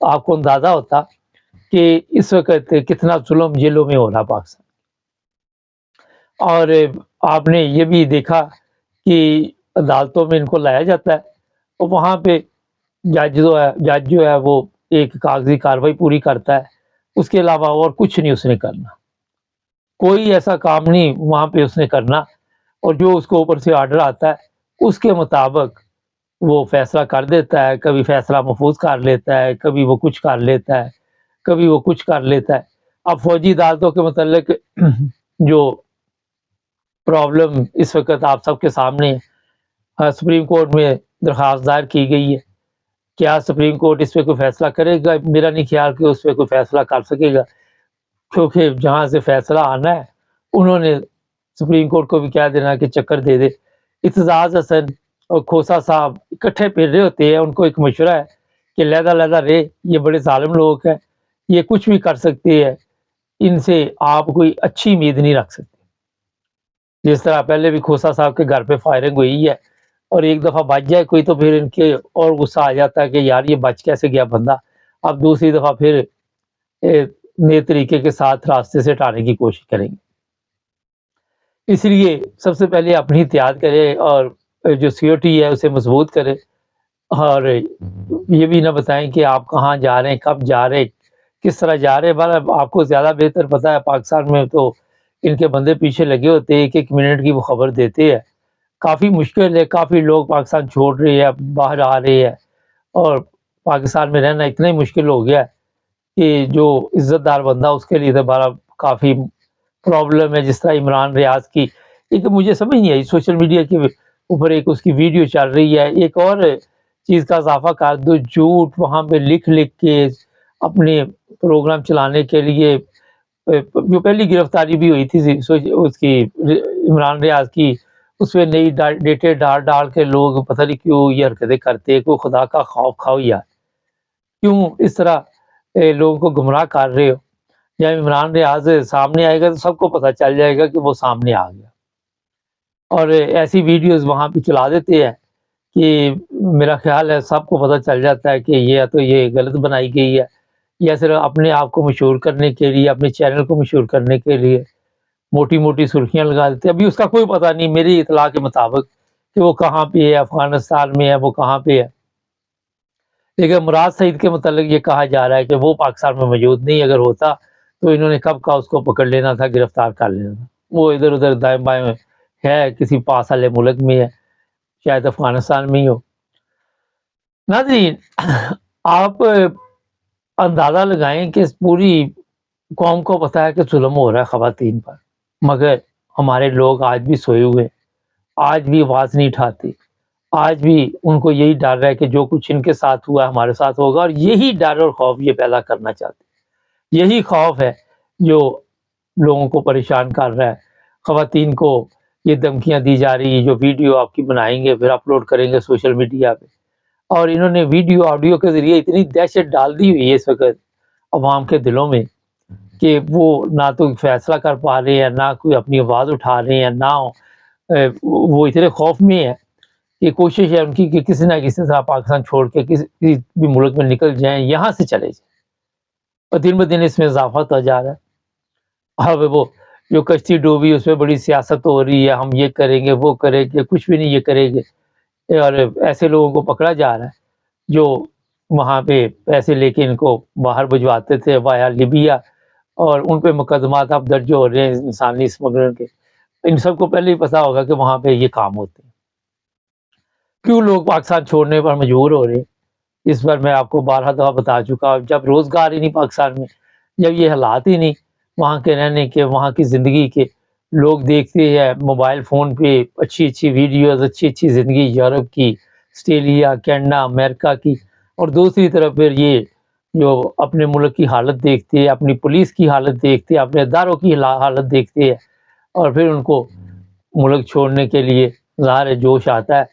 آپ کو اندازہ ہوتا کہ اس وقت کتنا ظلم جیلوں میں ہو رہا پاکستان. اور آپ نے یہ بھی دیکھا کہ عدالتوں میں ان کو لایا جاتا ہے اور وہاں پہ جج جو ہے وہ ایک کاغذی کاروائی پوری کرتا ہے، اس کے علاوہ اور کچھ نہیں اس نے کرنا، کوئی ایسا کام نہیں وہاں پہ اس نے کرنا، اور جو اس کو اوپر سے آرڈر آتا ہے اس کے مطابق وہ فیصلہ کر دیتا ہے. کبھی فیصلہ محفوظ کر لیتا ہے، کبھی وہ کچھ کر لیتا ہے، کبھی وہ کچھ کر لیتا ہے. اب فوجی عدالتوں کے متعلق جو پرابلم اس وقت آپ سب کے سامنے سپریم کورٹ میں درخواست دائر کی گئی ہے، کیا سپریم کورٹ اس پہ کوئی فیصلہ کرے گا؟ میرا نہیں خیال کہ اس پہ کوئی فیصلہ کر سکے گا، کیونکہ جہاں سے فیصلہ آنا ہے انہوں نے سپریم کورٹ کو بھی کہہ دینا کہ چکر دے دے. اعتزاز حسن اور کھوسا صاحب اکٹھے پھر رہے ہوتے ہیں، ان کو ایک مشورہ ہے کہ لیدا لیدا رے، یہ بڑے ظالم لوگ ہیں، یہ کچھ بھی کر سکتے ہیں، ان سے آپ کوئی اچھی امید نہیں رکھ سکتے. جس طرح پہلے بھی کھوسا صاحب کے گھر پہ فائرنگ ہوئی ہے اور ایک دفعہ بچ جائے کوئی تو پھر ان کے اور غصہ آ جاتا ہے کہ یار یہ بچ کیسے گیا بندہ، اب دوسری دفعہ پھر نئے طریقے کے ساتھ راستے سے ہٹانے کی کوشش کریں گے. اس لیے سب سے پہلے اپنی احتیاط کرے اور جو سیکورٹی ہے اسے مضبوط کرے، اور یہ بھی نہ بتائیں کہ آپ کہاں جا رہے ہیں، کب جا رہے ہیں، کس طرح جا رہے ہیں. بہرحال آپ کو زیادہ بہتر پتہ ہے، پاکستان میں تو ان کے بندے پیچھے لگے ہوتے ہیں، ایک ایک منٹ کی وہ خبر دیتے ہیں. کافی مشکل ہے، کافی لوگ پاکستان چھوڑ رہے ہیں، باہر آ رہے ہیں، اور پاکستان میں رہنا اتنا ہی مشکل ہو گیا ہے کہ جو عزت دار بندہ اس کے لیے دوبارہ کافی پرابلم ہے. جس طرح عمران ریاض کی ایک مجھے سمجھ نہیں آئی، سوشل میڈیا کے اوپر ایک اس کی ویڈیو چل رہی ہے، ایک اور چیز کا اضافہ کر دو، جھوٹ وہاں پہ لکھ کے اپنے پروگرام چلانے کے لیے. جو پہلی گرفتاری بھی ہوئی تھی اس کی عمران ریاض کی، اس میں نئی ڈیٹے ڈال کے لوگ پتہ نہیں کیوں یہ حرکتیں کرتے، کوئی خدا کا خوف کھاؤ یار، کیوں اس طرح لوگوں کو گمراہ کر رہے ہو. جب عمران ریاض سامنے آئے گا تو سب کو پتہ چل جائے گا کہ وہ سامنے آ گیا. اور ایسی ویڈیوز وہاں پہ چلا دیتے ہیں کہ میرا خیال ہے سب کو پتہ چل جاتا ہے کہ یہ تو یہ غلط بنائی گئی ہے، یا صرف اپنے آپ کو مشہور کرنے کے لیے، اپنے چینل کو مشہور کرنے کے لیے موٹی موٹی سرخیاں لگا دیتے ہیں. ابھی اس کا کوئی پتہ نہیں میری اطلاع کے مطابق کہ وہ کہاں پہ ہے، افغانستان میں ہے، وہ کہاں پہ ہے. لیکن مراد سعید کے متعلق یہ کہا جا رہا ہے کہ وہ پاکستان میں موجود نہیں، اگر ہوتا تو انہوں نے کب کا اس کو پکڑ لینا تھا، گرفتار کر لینا تھا. وہ ادھر ادھر دائیں بائیں ہے، کسی پاس والے ملک میں ہے، شاید افغانستان میں ہی ہو. ناظرین، آپ اندازہ لگائیں کہ اس پوری قوم کو پتہ ہے کہ ظلم ہو رہا ہے خواتین پر، مگر ہمارے لوگ آج بھی سوئے ہوئے، آج بھی آواز نہیں اٹھاتے، آج بھی ان کو یہی ڈر ہے کہ جو کچھ ان کے ساتھ ہوا ہے ہمارے ساتھ ہوگا. اور یہی ڈر اور خوف یہ پیدا کرنا چاہتے، یہی خوف ہے جو لوگوں کو پریشان کر رہا ہے. خواتین کو یہ دھمکیاں دی جا رہی ہیں، جو ویڈیو آپ کی بنائیں گے پھر اپلوڈ کریں گے سوشل میڈیا پہ، اور انہوں نے ویڈیو آڈیو کے ذریعے اتنی دہشت ڈال دی ہوئی ہے اس وقت عوام کے دلوں میں کہ وہ نہ تو فیصلہ کر پا رہے ہیں، نہ کوئی اپنی آواز اٹھا رہے ہیں، نہ وہ اتنے خوف میں ہے کہ کوشش ہے ان کی کہ کسی نہ کسی طرح پاکستان چھوڑ کے کسی بھی ملک میں نکل جائیں، یہاں سے چلے جائیں. اور دن بدن اس میں اضافہ ہوتا جا رہا ہے. اب وہ جو کشتی ڈوبی اس میں بڑی سیاست ہو رہی ہے، ہم یہ کریں گے، وہ کریں گے، کچھ بھی نہیں یہ کریں گے. اور ایسے لوگوں کو پکڑا جا رہا ہے جو وہاں پہ پیسے لے کے ان کو باہر بھجواتے تھے وایا لیبیا، اور ان پہ مقدمات اب درج ہو رہے ہیں انسانی اسمگلر کے. ان سب کو پہلے ہی پتا ہوگا کہ وہاں پہ یہ کام ہوتے ہیں. کیوں لوگ پاکستان چھوڑنے پر مجبور ہو رہے ہیں، اس پر میں آپ کو 12 دفعہ بتا چکا ہوں. جب روزگار ہی نہیں پاکستان میں، جب یہ حالات ہی نہیں وہاں کے رہنے کے، وہاں کی زندگی کے، لوگ دیکھتے ہیں موبائل فون پہ اچھی اچھی ویڈیوز، اچھی اچھی زندگی یورپ کی، آسٹریلیا، کینیڈا، امریکہ کی، اور دوسری طرف پھر یہ جو اپنے ملک کی حالت دیکھتے ہیں، اپنی پولیس کی حالت دیکھتے ہیں، اپنے اداروں کی حالت دیکھتے ہیں، اور پھر ان کو ملک چھوڑنے کے لیے ظاہر جوش آتا ہے،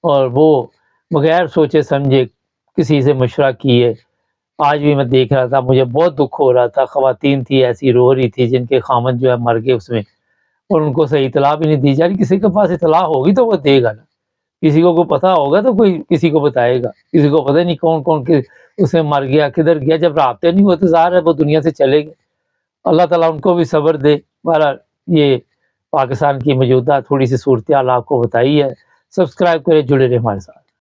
اور وہ بغیر سوچے سمجھے کسی سے مشورہ کیے. آج بھی میں دیکھ رہا تھا، مجھے بہت دکھ ہو رہا تھا، خواتین تھی ایسی رو رہی تھی جن کے خامن جو ہے مر گئے اس میں، اور ان کو صحیح اطلاع بھی نہیں دی جا رہی. کسی کے پاس اطلاع ہوگی تو وہ دے گا نا، کسی کو کوئی پتہ ہوگا تو کوئی کسی کو بتائے گا، کسی کو پتہ نہیں کون کون اس میں مر گیا، کدھر گیا. جب رابطے نہیں ہوتے ظاہر ہے وہ دنیا سے چلے گئے. اللہ تعالیٰ ان کو بھی صبر دے. بہرحال یہ پاکستان کی موجودہ تھوڑی سی صورتحال آپ کو بتائی ہے. سبسکرائب کریں، جڑے رہیں ہمارے ساتھ.